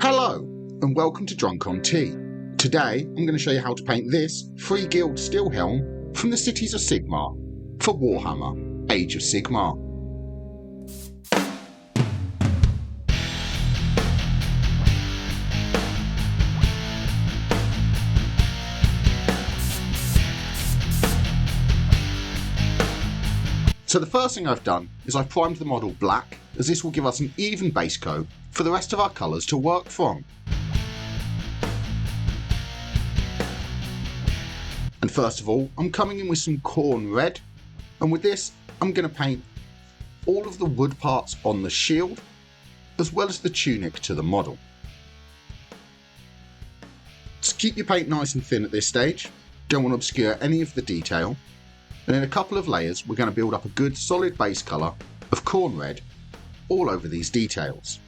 Hello and welcome to Drunk on Tea. Today I'm going to show you how to paint this Freeguild Steelhelm from the cities of Sigmar for Warhammer, Age of Sigmar. So the first thing I've done is I've primed the model black, as this will give us an even base coat for the rest of our colours to work from. And first of all, I'm coming in with some corn red, and with this I'm going to paint all of the wood parts on the shield as well as the tunic to the model. Just keep your paint nice and thin at this stage, don't want to obscure any of the detail, and in a couple of layers we're going to build up a good solid base colour of corn red all over these details.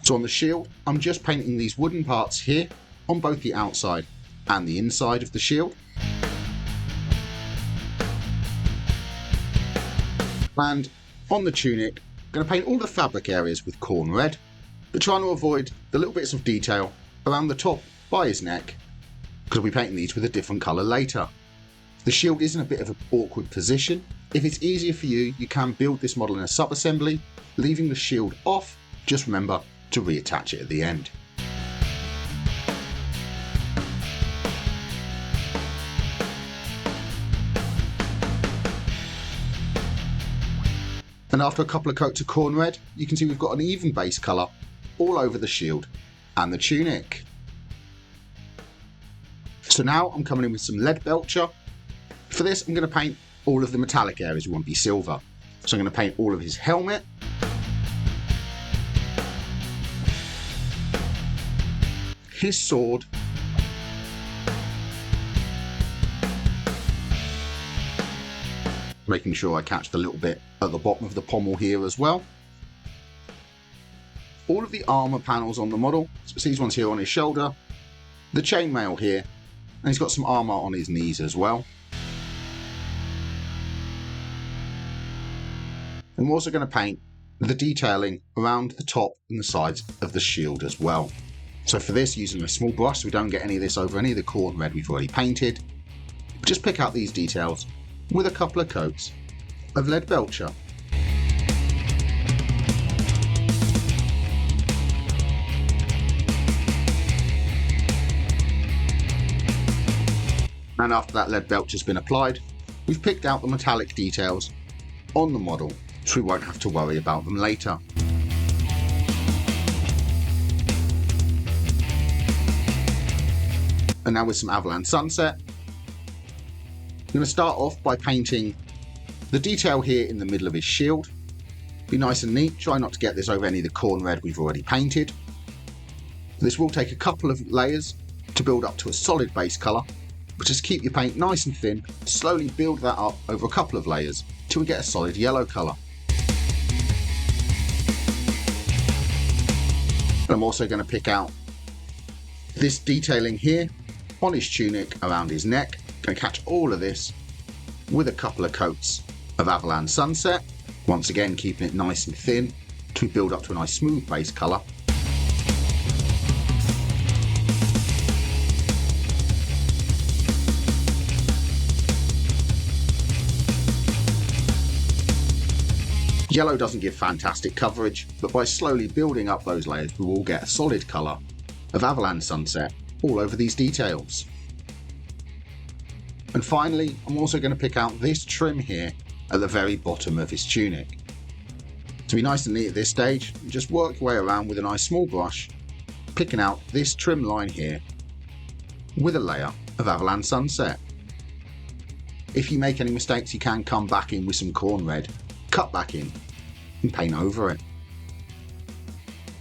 So on the shield I'm just painting these wooden parts here on both the outside and the inside of the shield. And on the tunic I'm going to paint all the fabric areas with corn red, but trying to avoid the little bits of detail around the top by his neck, because we'll be painting these with a different colour later. The shield is in a bit of an awkward position. If it's easier for you, you can build this model in a sub-assembly, leaving the shield off. Just remember to reattach it at the end. And after a couple of coats of corn red, you can see we've got an even base colour all over the shield and the tunic. So now I'm coming in with some lead belcher. For this I'm going to paint all of the metallic areas we want to be silver. So I'm going to paint all of his helmet, his sword, making sure I catch the little bit at the bottom of the pommel here as well. All of the armour panels on the model, so these ones here on his shoulder, the chainmail here, and he's got some armour on his knees as well. And we're also going to paint the detailing around the top and the sides of the shield as well. So for this, using a small brush so we don't get any of this over any of the corn red we've already painted, just pick out these details with a couple of coats of lead belcher. And after that lead belcher's been applied, we've picked out the metallic details on the model, so we won't have to worry about them later. And now with some Avalanche Sunset, I'm going to start off by painting the detail here in the middle of his shield. Be nice and neat, try not to get this over any of the corn red we've already painted. This will take a couple of layers to build up to a solid base colour, but just keep your paint nice and thin, slowly build that up over a couple of layers till we get a solid yellow colour. And I'm also going to pick out this detailing here on his tunic around his neck. Going to catch all of this with a couple of coats of Avalanche Sunset, once again keeping it nice and thin to build up to a nice smooth base colour. Yellow doesn't give fantastic coverage, but by slowly building up those layers we will get a solid colour of Avalanche Sunset all over these details. And finally, I'm also going to pick out this trim here at the very bottom of his tunic. To be nice and neat at this stage, just work your way around with a nice small brush, picking out this trim line here with a layer of Avalanche Sunset. If you make any mistakes, you can come back in with some corn red, cut back in and paint over it.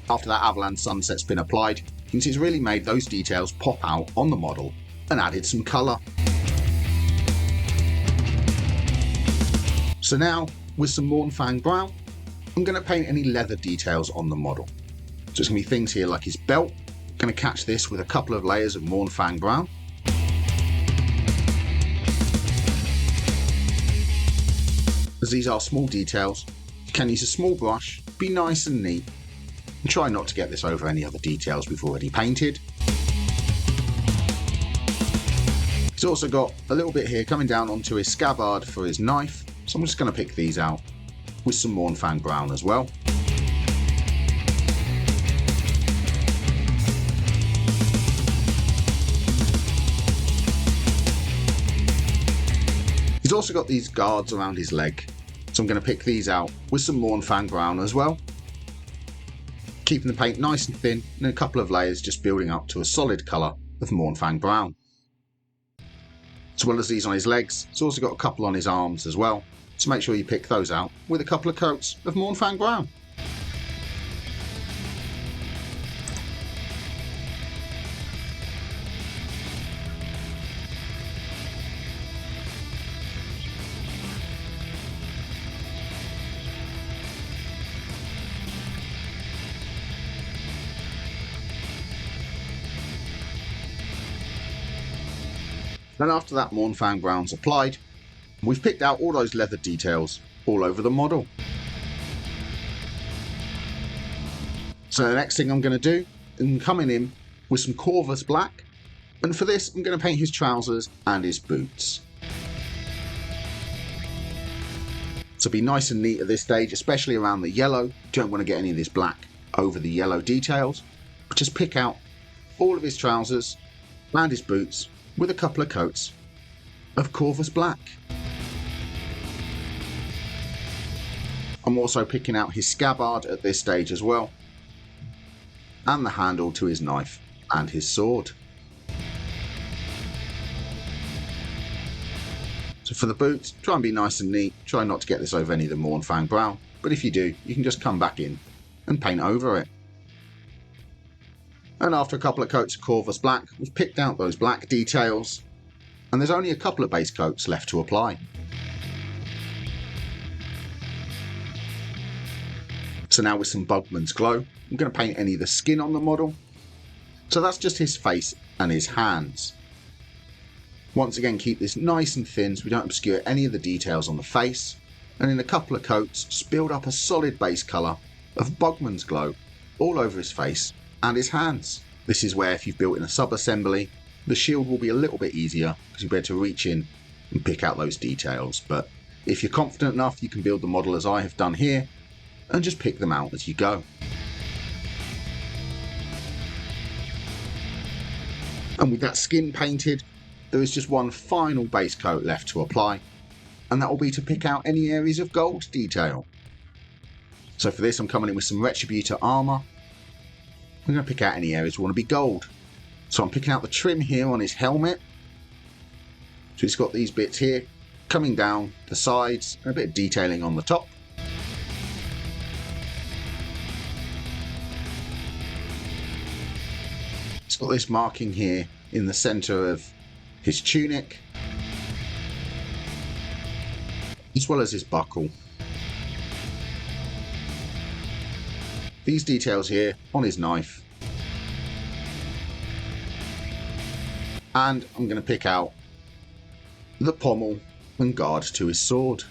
After that Avalanche Sunset's been applied, you can see it's really made those details pop out on the model and added some colour. So now, with some Mournfang Brown, I'm going to paint any leather details on the model. So it's going to be things here like his belt. I'm going to catch this with a couple of layers of Mournfang Brown. As these are small details, you can use a small brush, be nice and neat, and try not to get this over any other details we've already painted. He's also got a little bit here coming down onto his scabbard for his knife, so I'm just going to pick these out with some Mournfang brown as well. He's also got these guards around his leg, so I'm going to pick these out with some Mournfang brown as well. Keeping the paint nice and thin and a couple of layers just building up to a solid colour of Mournfang brown. As well as these on his legs, he's also got a couple on his arms as well, so make sure you pick those out with a couple of coats of Mournfang brown. Then after that Mournfang brown's applied, we've picked out all those leather details all over the model. So the next thing I'm going to do is coming in with some Corvus black, and for this I'm going to paint his trousers and his boots. So be nice and neat at this stage, especially around the yellow. You don't want to get any of this black over the yellow details, but just pick out all of his trousers and his boots with a couple of coats of Corvus black. I'm also picking out his scabbard at this stage as well, and the handle to his knife and his sword. So for the boots, try and be nice and neat, try not to get this over any of the Mournfang brown, but if you do, you can just come back in and paint over it. And after a couple of coats of Corvus black, we've picked out those black details, and there's only a couple of base coats left to apply. So now with some Bugman's Glow, I'm going to paint any of the skin on the model. So that's just his face and his hands. Once again, keep this nice and thin so we don't obscure any of the details on the face, and in a couple of coats, just build up a solid base colour of Bugman's Glow all over his face and his hands. This is where if you've built in a sub-assembly, the shield will be a little bit easier because you'll be able to reach in and pick out those details. But if you're confident enough, you can build the model as I have done here and just pick them out as you go. And with that skin painted, there is just one final base coat left to apply, and that will be to pick out any areas of gold detail. So for this I'm coming in with some Retributor armour. I'm going to pick out any areas we want to be gold. So I'm picking out the trim here on his helmet. So he's got these bits here coming down the sides and a bit of detailing on the top. He's got this marking here in the centre of his tunic, as well as his buckle. These details here on his knife, and I'm going to pick out the pommel and guard to his sword.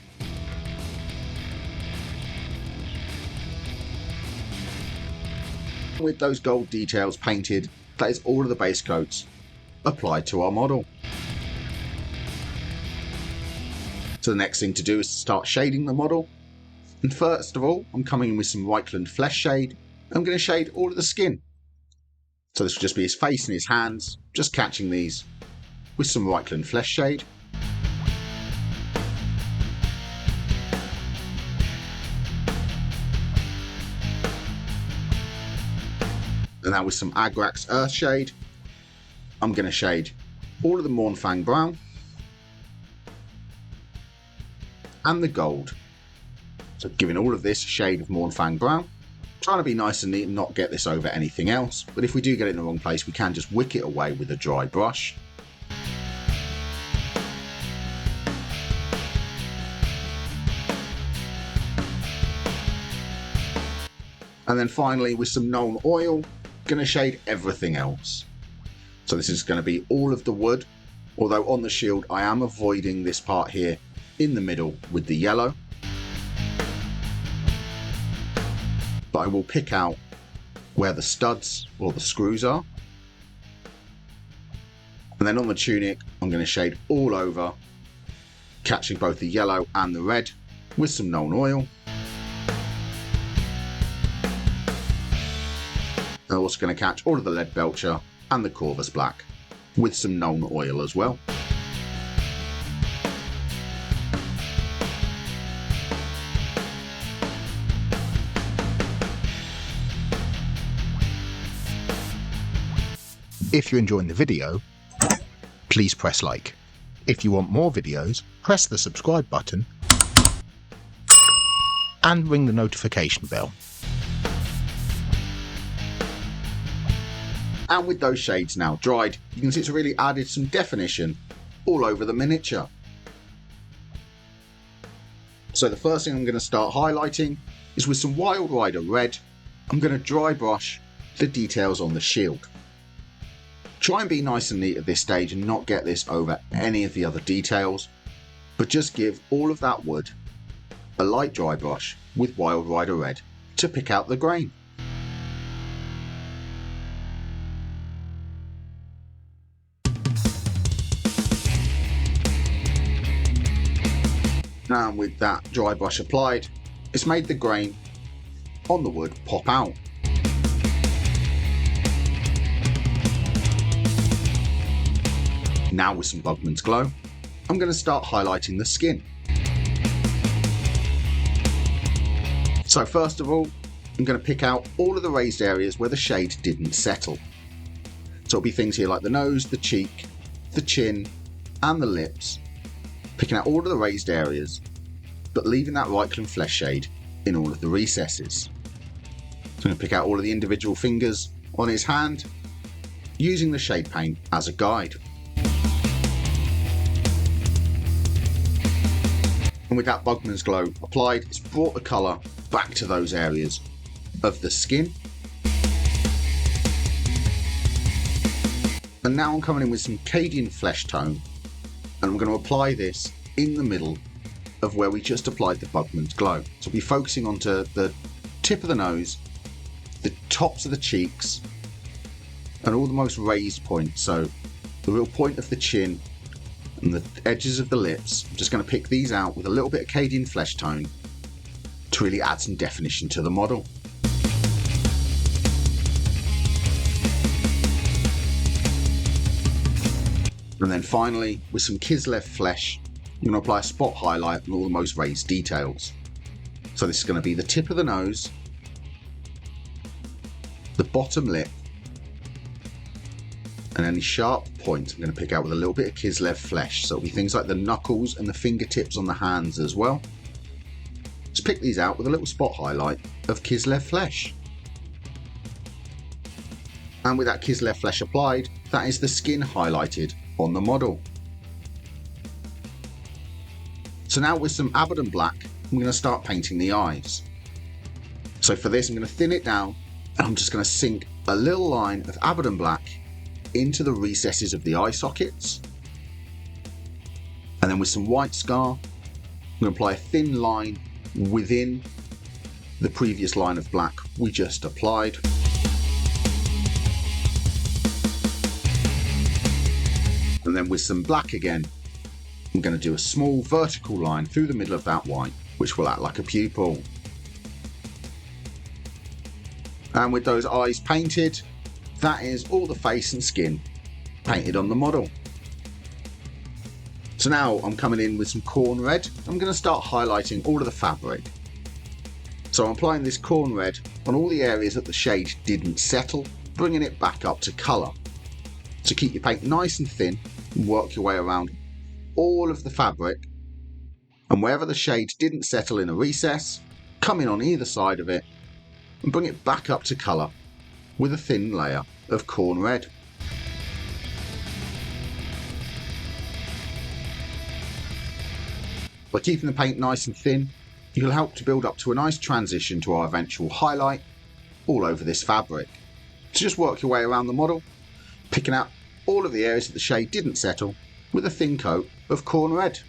With those gold details painted, that is all of the base coats applied to our model. So the next thing to do is to start shading the model. And first of all, I'm coming in with some Reichland Flesh Shade. I'm going to shade all of the skin. So this will just be his face and his hands, just catching these with some Reichland Flesh Shade. And now with some Agrax Earth Shade, I'm going to shade all of the Mournfang Brown and the gold. So giving all of this a shade of Mournfang Brown. Trying to be nice and neat and not get this over anything else, but if we do get it in the wrong place, we can just wick it away with a dry brush. And then finally with some Nuln Oil, going to shade everything else. So this is going to be all of the wood, although on the shield I am avoiding this part here in the middle with the yellow. But I will pick out where the studs or the screws are. And then on the tunic, I'm going to shade all over, catching both the yellow and the red with some Nuln Oil. I'm also going to catch all of the Lead Belcher and the Corvus Black with some Nuln Oil as well. If you're enjoying the video, please press like. If you want more videos, press the subscribe button and ring the notification bell. And with those shades now dried, you can see it's really added some definition all over the miniature. So the first thing I'm going to start highlighting is with some Wild Rider Red. I'm going to dry brush the details on the shield. Try and be nice and neat at this stage and not get this over any of the other details, but just give all of that wood a light dry brush with Wild Rider Red to pick out the grain. Now with that dry brush applied, it's made the grain on the wood pop out. Now with some Bugman's Glow, I'm going to start highlighting the skin. So first of all, I'm going to pick out all of the raised areas where the shade didn't settle. So it'll be things here like the nose, the cheek, the chin and the lips, picking out all of the raised areas, but leaving that Reikland flesh shade in all of the recesses. So I'm going to pick out all of the individual fingers on his hand, using the shade paint as a guide. And with that Bugman's Glow applied, it's brought the colour back to those areas of the skin. And now I'm coming in with some Cadian Flesh Tone, and I'm going to apply this in the middle of where we just applied the Bugman's Glow. So we'll be focusing onto the tip of the nose, the tops of the cheeks, and all the most raised points. So the real point of the chin and the edges of the lips. I'm just going to pick these out with a little bit of Cadian Flesh Tone to really add some definition to the model. And then finally, with some Kislev Flesh, I'm going to apply a spot highlight on all the most raised details. So this is going to be the tip of the nose, the bottom lip, and any sharp points I'm going to pick out with a little bit of Kislev Flesh. So it'll be things like the knuckles and the fingertips on the hands as well. Just pick these out with a little spot highlight of Kislev Flesh. And with that Kislev Flesh applied, that is the skin highlighted on the model. So now with some Abaddon Black, I'm going to start painting the eyes. So for this I'm going to thin it down, and I'm just going to sink a little line of Abaddon Black into the recesses of the eye sockets. And then with some White Scar, I'm going to apply a thin line within the previous line of black we just applied. And then with some black again, I'm going to do a small vertical line through the middle of that white, which will act like a pupil. And with those eyes painted, that is all the face and skin painted on the model. So now I'm coming in with some Corn Red. I'm going to start highlighting all of the fabric. So I'm applying this Corn Red on all the areas that the shade didn't settle, bringing it back up to colour. So keep your paint nice and thin and work your way around all of the fabric, and wherever the shade didn't settle in a recess, come in on either side of it and bring it back up to colour with a thin layer of Corn Red. By keeping the paint nice and thin, you'll help to build up to a nice transition to our eventual highlight all over this fabric. So just work your way around the model, picking out all of the areas that the shade didn't settle with a thin coat of Corn Red.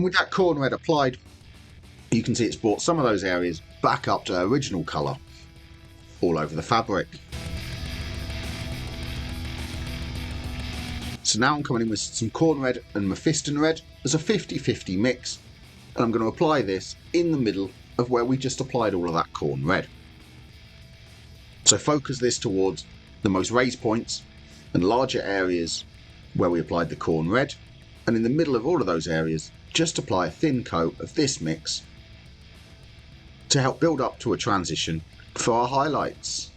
And with that corn red applied, you can see it's brought some of those areas back up to their original colour, all over the fabric. So now I'm coming in with some corn red and Mephiston red as a 50-50 mix, and I'm going to apply this in the middle of where we just applied all of that corn red. So focus this towards the most raised points and larger areas where we applied the corn red, and in the middle of all of those areas just apply a thin coat of this mix to help build up to a transition for our highlights.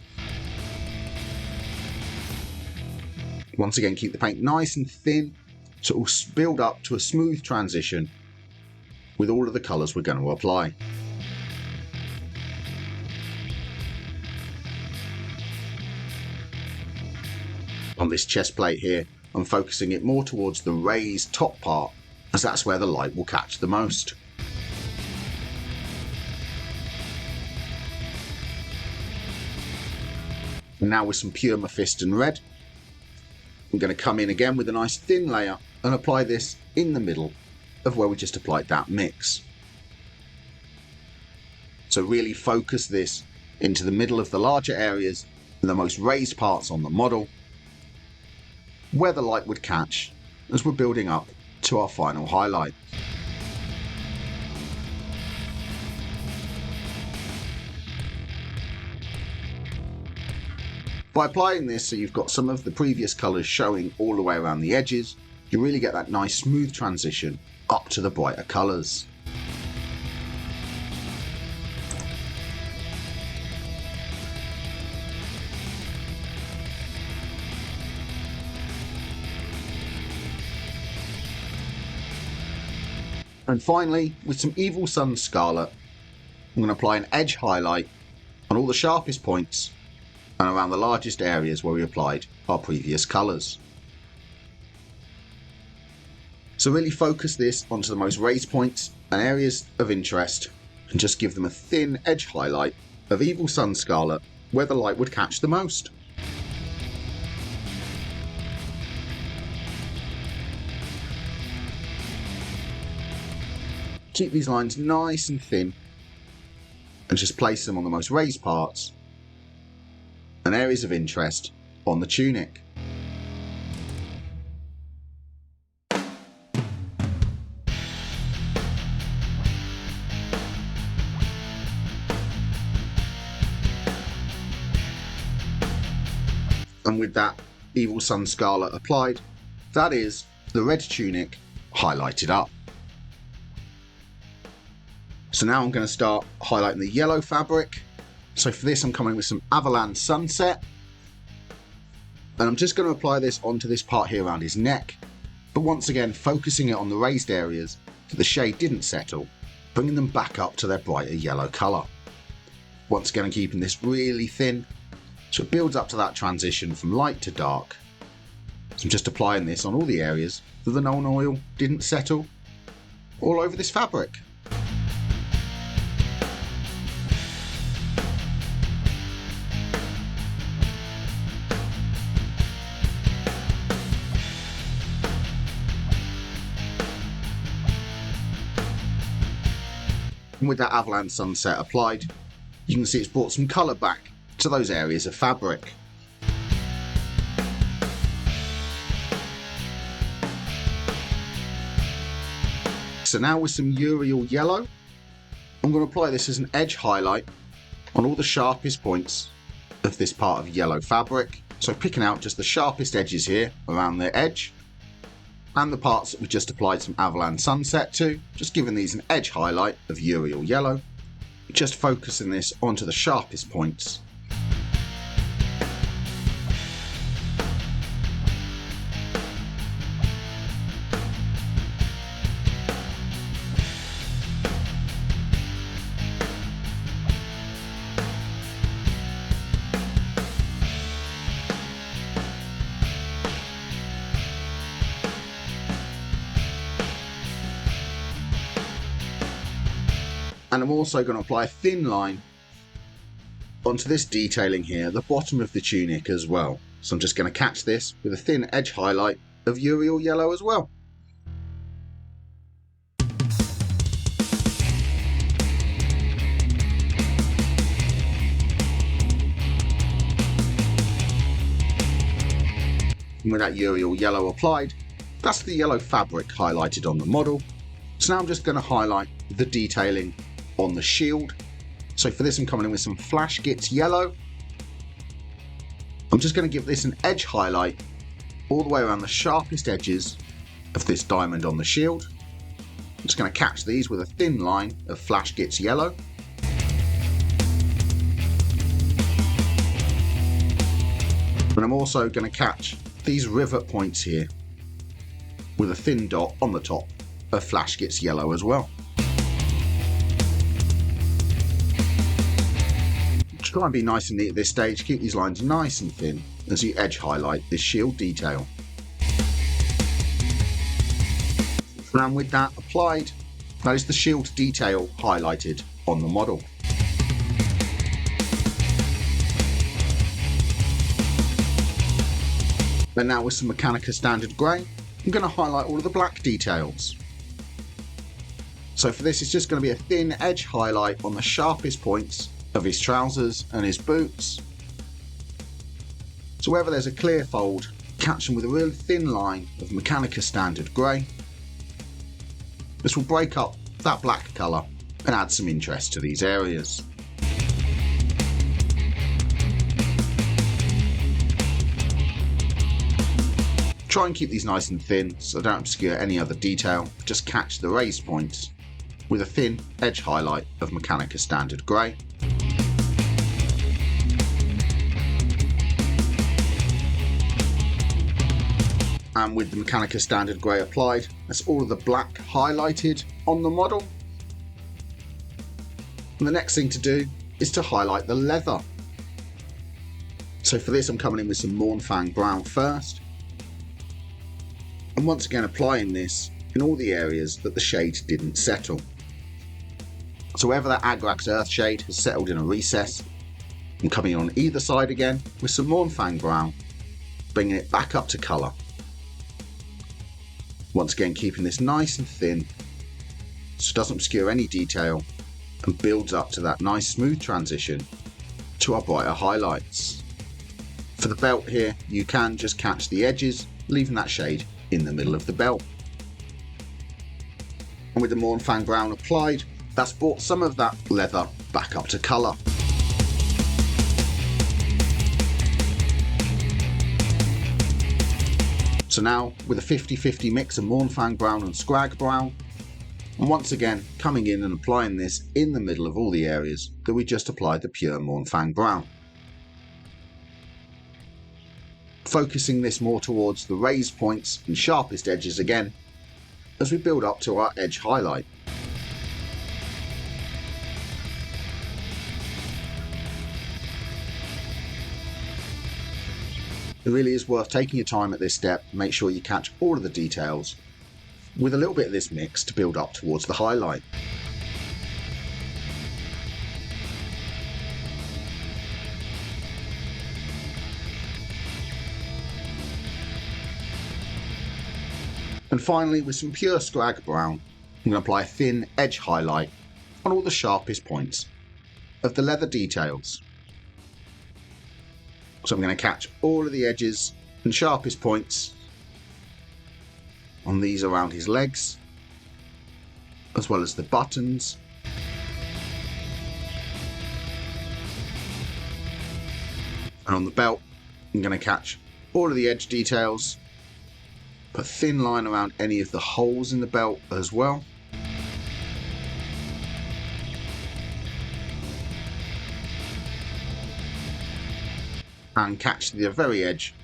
Once again, keep the paint nice and thin so it will build up to a smooth transition with all of the colours we're going to apply. On this chest plate here, I'm focusing it more towards the raised top part, as that's where the light will catch the most. And now with some pure Mephiston red, I'm going to come in again with a nice thin layer and apply this in the middle of where we just applied that mix. So really focus this into the middle of the larger areas and the most raised parts on the model, where the light would catch as we're building up to our final highlight. By applying this so you've got some of the previous colours showing all the way around the edges, you really get that nice smooth transition up to the brighter colours. And finally, with some Evil Sun Scarlet, I'm going to apply an edge highlight on all the sharpest points and around the largest areas where we applied our previous colours. So really focus this onto the most raised points and areas of interest and just give them a thin edge highlight of Evil Sun Scarlet where the light would catch the most. Keep these lines nice and thin and just place them on the most raised parts and areas of interest on the tunic. And with that Evil Sun Scarlet applied, that is the red tunic highlighted up. So now I'm going to start highlighting the yellow fabric. So for this I'm coming with some Avalanche Sunset, and I'm just going to apply this onto this part here around his neck, but once again focusing it on the raised areas that the shade didn't settle, bringing them back up to their brighter yellow colour. Once again I'm keeping this really thin so it builds up to that transition from light to dark. So I'm just applying this on all the areas that the Nuln Oil didn't settle all over this fabric. And with that Avalanche Sunset applied, you can see it's brought some colour back to those areas of fabric. So now with some Uriel Yellow, I'm going to apply this as an edge highlight on all the sharpest points of this part of yellow fabric. So picking out just the sharpest edges here around the edge, and the parts that we just applied some Avalanche Sunset to, just giving these an edge highlight of Uriel Yellow, just focusing this onto the sharpest points. And I'm also going to apply a thin line onto this detailing here at the bottom of the tunic as well. So I'm just going to catch this with a thin edge highlight of Uriel Yellow as well. And with that Uriel yellow applied, that's the yellow fabric highlighted on the model. So now I'm just going to highlight the detailing on the shield. So for this I'm coming in with some Flash Gits yellow. I'm just going to give this an edge highlight all the way around the sharpest edges of this diamond on the shield. I'm just going to catch these with a thin line of Flash Gits yellow. And I'm also going to catch these rivet points here with a thin dot on the top of Flash Gits yellow as well. Try and be nice and neat at this stage, keep these lines nice and thin as you edge highlight this shield detail. And with that applied, that is the shield detail highlighted on the model. And now with some Mechanica Standard Grey, I'm going to highlight all of the black details. So for this it's just going to be a thin edge highlight on the sharpest points of his trousers and his boots. So wherever there's a clear fold, catch them with a real thin line of Mechanica Standard Grey. This will break up that black colour and add some interest to these areas. Try and keep these nice and thin so they don't obscure any other detail, just catch the raised points with a thin edge highlight of Mechanica Standard Grey. And with the Mechanica Standard Grey applied, that's all of the black highlighted on the model. And the next thing to do is to highlight the leather. So for this I'm coming in with some Mournfang Brown first. And once again applying this in all the areas that the shade didn't settle. So wherever that Agrax Earth shade has settled in a recess, I'm coming in on either side again with some Mournfang Brown, bringing it back up to colour. Once again keeping this nice and thin so it doesn't obscure any detail and builds up to that nice smooth transition to our brighter highlights. For the belt here you can just catch the edges, leaving that shade in the middle of the belt. And with the Mournfang Brown applied, that's brought some of that leather back up to colour. So now with a 50-50 mix of Mournfang Brown and Scrag Brown, and once again coming in and applying this in the middle of all the areas that we just applied the pure Mournfang Brown. Focusing this more towards the raised points and sharpest edges again as we build up to our edge highlight. It really is worth taking your time at this step, make sure you catch all of the details with a little bit of this mix to build up towards the highlight. And finally with some pure Scrag Brown, I'm going to apply a thin edge highlight on all the sharpest points of the leather details. So I'm going to catch all of the edges and sharpest points on these around his legs, as well as the buttons. And on the belt, I'm going to catch all of the edge details, put a thin line around any of the holes in the belt as well. And catch the very edge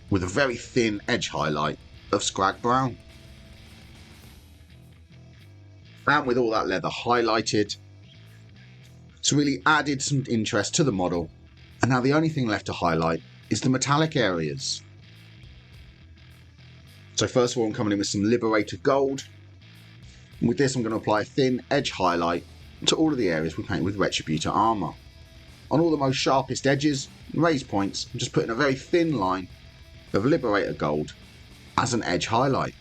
with a very thin edge highlight of Scrag Brown. And with all that leather highlighted, it's really added some interest to the model, and now the only thing left to highlight is the metallic areas. So first of all I'm coming in with some Liberator Gold, and with this I'm going to apply a thin edge highlight to all of the areas we paint with Retributor armour. On all the most sharpest edges and raised points, I'm just putting a very thin line of Liberator Gold as an edge highlight.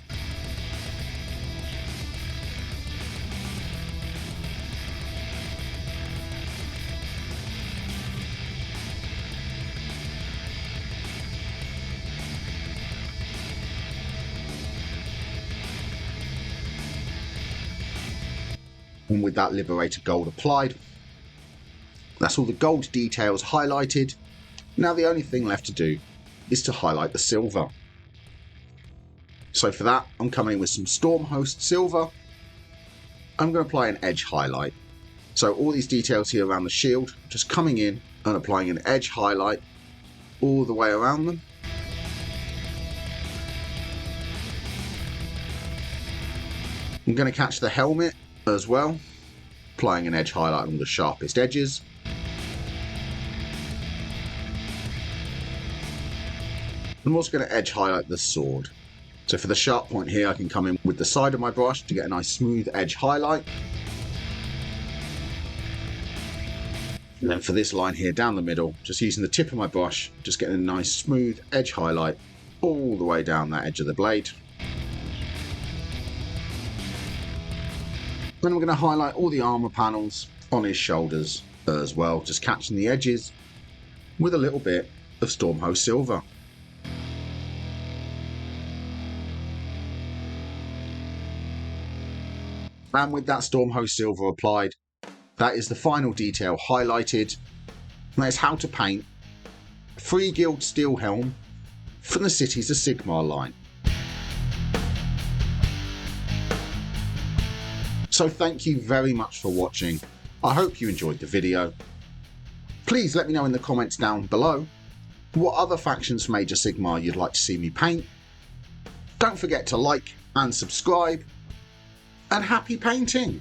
And with that Liberator gold applied, that's all the gold details highlighted. Now the only thing left to do is to highlight the silver. So for that, I'm coming in with some Stormhost silver. I'm going to apply an edge highlight. So all these details here around the shield, just coming in and applying an edge highlight all the way around them. I'm going to catch the helmet as well, applying an edge highlight on the sharpest edges. I'm also going to edge highlight the sword. So for the sharp point here, I can come in with the side of my brush to get a nice smooth edge highlight. And then for this line here down the middle, just using the tip of my brush, just getting a nice smooth edge highlight all the way down that edge of the blade. Then I'm going to highlight all the armour panels on his shoulders as well, just catching the edges with a little bit of Stormhost silver. And with that Stormhost silver applied, that is the final detail highlighted. And that is how to paint Freeguild Steelhelm from the Cities of Sigmar line. So thank you very much for watching. I hope you enjoyed the video. Please let me know in the comments down below what other factions from Age of Sigmar you'd like to see me paint. Don't forget to like and subscribe, and happy painting!